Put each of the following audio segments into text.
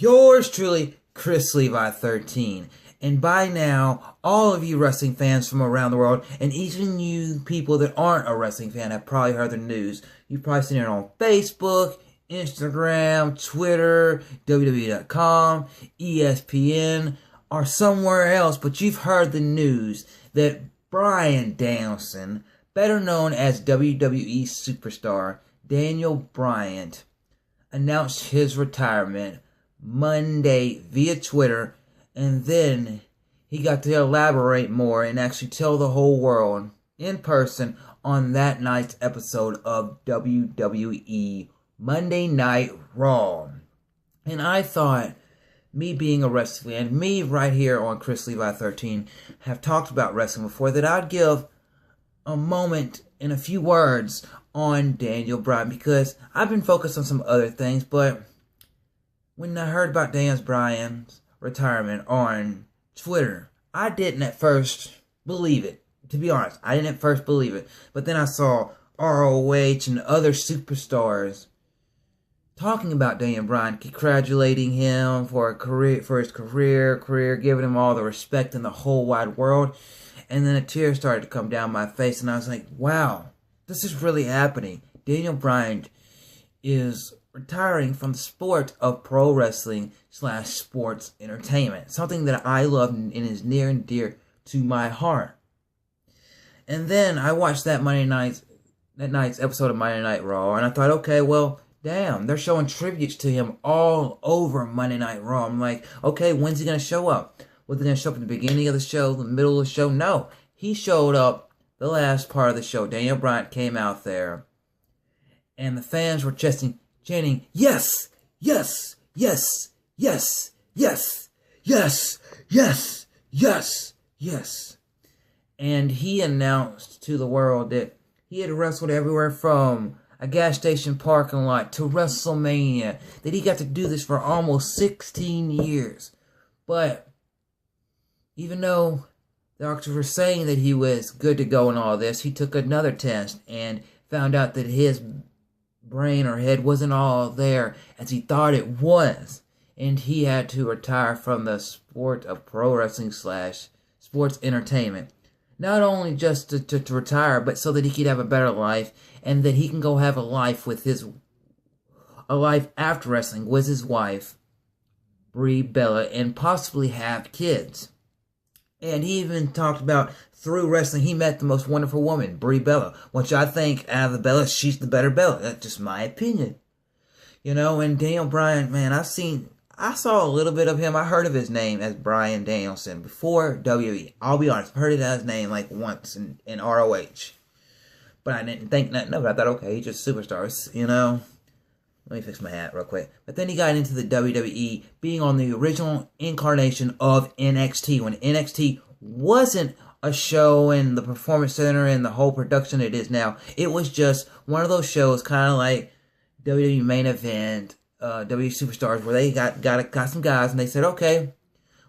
yours truly, Chris Levi 13. And by now, all of you wrestling fans from around the world, and even you people that aren't a wrestling fan, have probably heard the news. You've probably seen it on Facebook, Instagram, Twitter, WWE.com, ESPN, or somewhere else, but you've heard the news that Bryan Danielson, better known as WWE superstar Daniel Bryan, announced his retirement Monday via Twitter, and then he got to elaborate more and actually tell the whole world in person on that night's episode of WWE Monday Night Raw. And I thought, me being a wrestling fan, me right here on Chris Levi 13, have talked about wrestling before, that I'd give a moment and a few words on Daniel Bryan, because I've been focused on some other things, but when I heard about Daniel Bryan's retirement on Twitter, I didn't at first believe it. To be honest, I didn't at first believe it. But then I saw ROH and other superstars talking about Daniel Bryan, congratulating him for his career, giving him all the respect in the whole wide world. And then a tear started to come down my face, and I was like, wow, this is really happening. Daniel Bryan is retiring from the sport of pro wrestling / sports entertainment. Something that I love and is near and dear to my heart. And then I watched that night's episode of Monday Night Raw, and I thought, okay, well, damn, they're showing tributes to him all over Monday Night Raw. I'm like, okay, when's he going to show up? Was he going to show up at the beginning of the show, the middle of the show? No, he showed up the last part of the show. Daniel Bryan came out there, and the fans were chanting, yes, yes, yes, yes, yes, yes, yes, yes, yes. And he announced to the world that he had wrestled everywhere from a gas station parking lot to WrestleMania, that he got to do this for almost 16 years. But even though the doctors were saying that he was good to go and all this, he took another test and found out that his brain or head wasn't all there as he thought it was, and he had to retire from the sport of pro wrestling / sports entertainment. Not only just to retire, but so that he could have a better life, and that he can go have a life after wrestling with his wife, Brie Bella, and possibly have kids. And he even talked about, through wrestling, he met the most wonderful woman, Brie Bella, which I think, out of the Bellas, she's the better Bella. That's just my opinion. You know, and Daniel Bryan, man, I saw a little bit of him. I heard of his name as Bryan Danielson before WWE. I'll be honest, I heard his name like once in ROH. But I didn't think nothing of it. I thought, okay, he's just superstars, you know. Let me fix my hat real quick. But then he got into the WWE, being on the original incarnation of NXT, when NXT wasn't a show in the Performance Center and the whole production it is now. It was just one of those shows, kind of like WWE Main Event, WWE Superstars, where they got some guys, and they said, okay,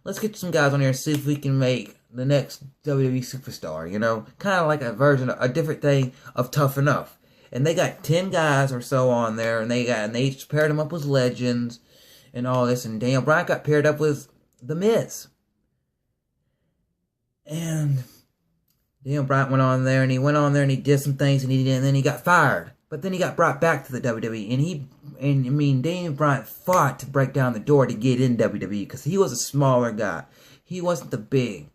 let's get some guys on here and see if we can make the next WWE Superstar, you know? Kind of like a different thing of Tough Enough. And they got 10 guys or so on there, and they each paired them up with legends and all this, and Daniel Bryan got paired up with The Miz. And Daniel Bryan went on there, and he did some things, and then he got fired. But then he got brought back to the WWE, and Daniel Bryan fought to break down the door to get in WWE, because he was a smaller guy. He wasn't the big,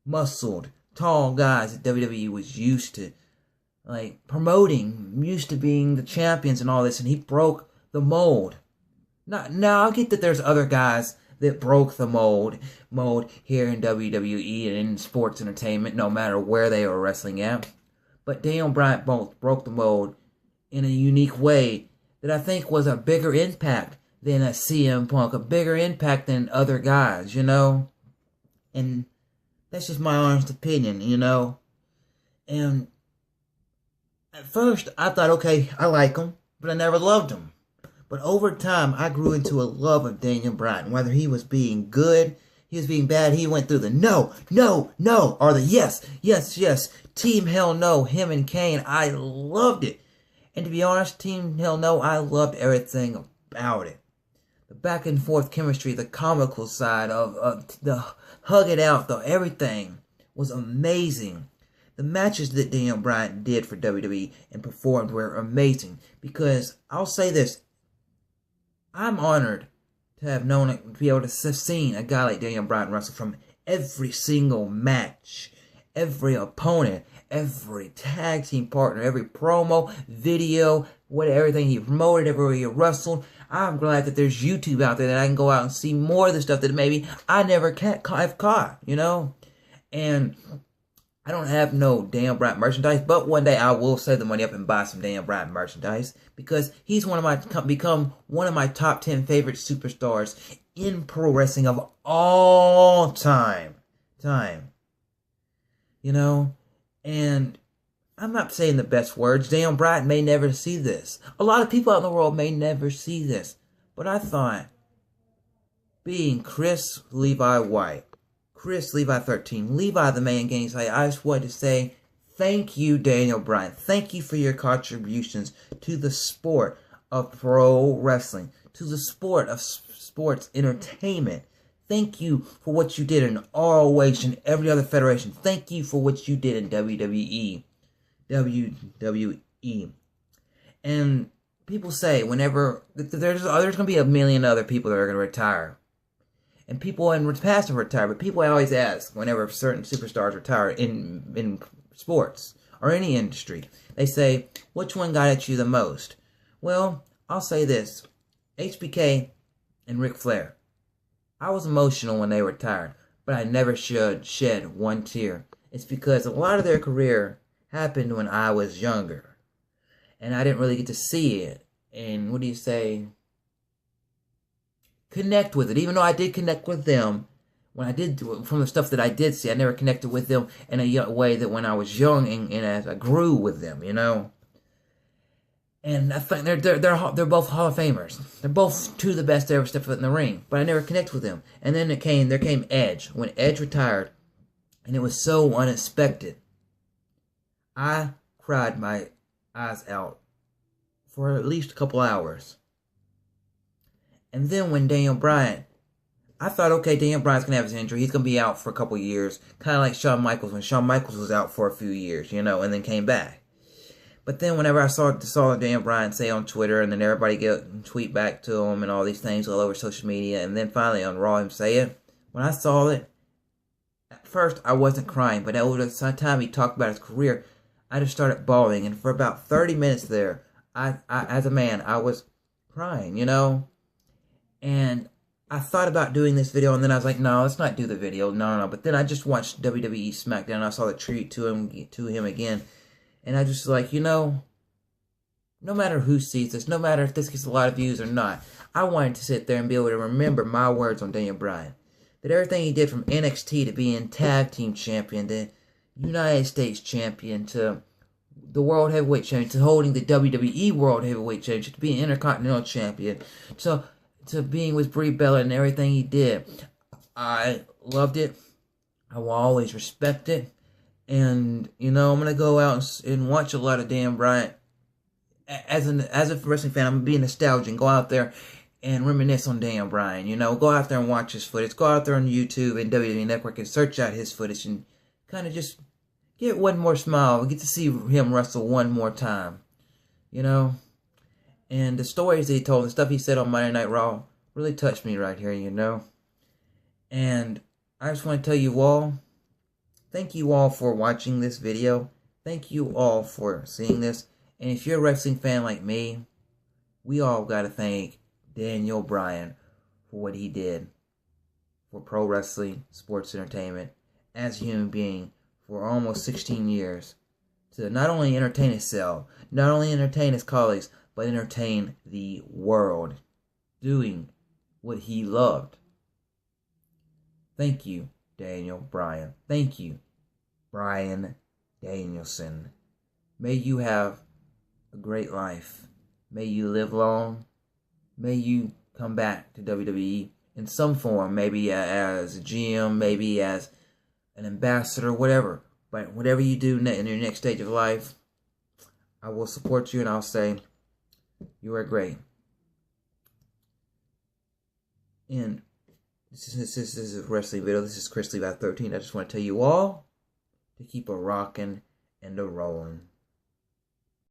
muscled, tall guys that WWE was used to, like, promoting, used to being the champions and all this, and he broke the mold. Now, I get that there's other guys that broke the mold here in WWE and in sports entertainment, no matter where they were wrestling at. But Daniel Bryan both broke the mold in a unique way that I think was a bigger impact than a CM Punk, a bigger impact than other guys, you know? And that's just my honest opinion, you know? And at first, I thought, okay, I like him, but I never loved him. But over time, I grew into a love of Daniel Bryan. Whether he was being good, he was being bad, he went through the no, no, no, or the yes, yes, yes, Team Hell No, him and Kane. I loved it. And to be honest, Team Hell No, I loved everything about it. the back and forth chemistry, the comical side of the hug it out, the everything was amazing. The matches that Daniel Bryan did for WWE and performed were amazing. Because I'll say this, I'm honored to have known it, to be able to have seen a guy like Daniel Bryan wrestle from every single match, every opponent, every tag team partner, every promo, video, everything he promoted, everywhere he wrestled. I'm glad that there's YouTube out there that I can go out and see more of the stuff that maybe I never have caught, you know? And I don't have no Daniel Bryan merchandise, but one day I will save the money up and buy some Daniel Bryan merchandise because he's become one of my top 10 favorite superstars in pro wrestling of all time. You know, and I'm not saying the best words. Daniel Bryan may never see this. A lot of people out in the world may never see this, but I thought being Chris Levi White, Chris Levi 13, Levi the Man Gang site, I just wanted to say thank you, Daniel Bryan. Thank you for your contributions to the sport of pro wrestling, to the sport of sports entertainment. Thank you for what you did in ROH and every other federation. Thank you for what you did in WWE. And people say whenever there's going to be a million other people that are going to retire. And people in the past have retired, but people always ask whenever certain superstars retire in sports or any industry, they say, which one got at you the most? Well, I'll say this. HBK and Ric Flair. I was emotional when they retired, but I never shed one tear. It's because a lot of their career happened when I was younger. And I didn't really get to see it. And what do you say? Connect with it. Even though I did connect with them, when I did, from the stuff that I did see, I never connected with them in a way that when I was young and as I grew with them, you know. And I think they're both Hall of Famers. They're both two of the best to ever step foot in the ring. But I never connected with them. And then there came Edge. When Edge retired, and it was so unexpected, I cried my eyes out for at least a couple hours. And then when Daniel Bryan, I thought, okay, Daniel Bryan's going to have his injury. He's going to be out for a couple years. Kind of like Shawn Michaels, when Shawn Michaels was out for a few years, you know, and then came back. But then whenever I saw Daniel Bryan say on Twitter, and then everybody tweet back to him and all these things all over social media, and then finally on Raw him say it, when I saw it, at first I wasn't crying, but over the time he talked about his career, I just started bawling. And for about 30 minutes there, I as a man, I was crying, you know. And I thought about doing this video, and then I was like, no, let's not do the video. No. But then I just watched WWE Smackdown, and I saw the tribute to him again. And I just like, you know, no matter who sees this, no matter if this gets a lot of views or not, I wanted to sit there and be able to remember my words on Daniel Bryan. That everything he did from NXT to being tag team champion, to United States champion, to the World Heavyweight Champion, to holding the WWE World Heavyweight Championship, to being Intercontinental Champion, to being with Brie Bella and everything he did. I loved it. I will always respect it. And, you know, I'm going to go out and watch a lot of Daniel Bryan. As a wrestling fan, I'm going to be nostalgic and go out there and reminisce on Daniel Bryan. You know, go out there and watch his footage. Go out there on YouTube and WWE Network and search out his footage and kind of just get one more smile. Get to see him wrestle one more time. You know? And the stories that he told, the stuff he said on Monday Night Raw really touched me right here, you know? And I just want to tell you all, thank you all for watching this video. Thank you all for seeing this. And if you're a wrestling fan like me, we all got to thank Daniel Bryan for what he did for pro wrestling, sports entertainment, as a human being for almost 16 years. To not only entertain himself, not only entertain his colleagues, but entertain the world, doing what he loved. Thank you, Daniel Bryan. Thank you, Bryan Danielson. May you have a great life. May you live long. May you come back to WWE in some form, maybe as a GM, maybe as an ambassador, whatever. But whatever you do in your next stage of life, I will support you and I'll say, you are great. And this is a wrestling video. This is Chris Levi 13. I just want to tell you all to keep a rocking and a rolling.